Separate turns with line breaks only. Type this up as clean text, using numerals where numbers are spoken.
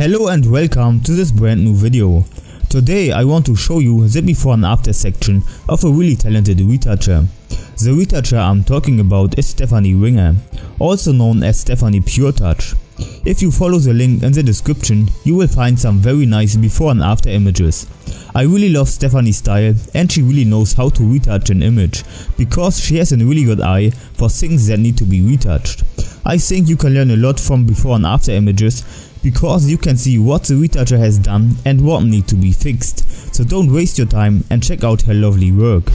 Hello and welcome to this brand new video. Today I want to show you the before and after section of a really talented retoucher. The retoucher I'm talking about is Stephanie Winger, also known as Stephanie Pure Touch. If you follow the link in the description, you will find some very nice before and after images. I really love Stephanie's style and she really knows how to retouch an image, because she has a really good eye for things that need to be retouched. I think you can learn a lot from before and after images, because you can see what the retoucher has done and what needs to be fixed. So don't waste your time and check out her lovely work.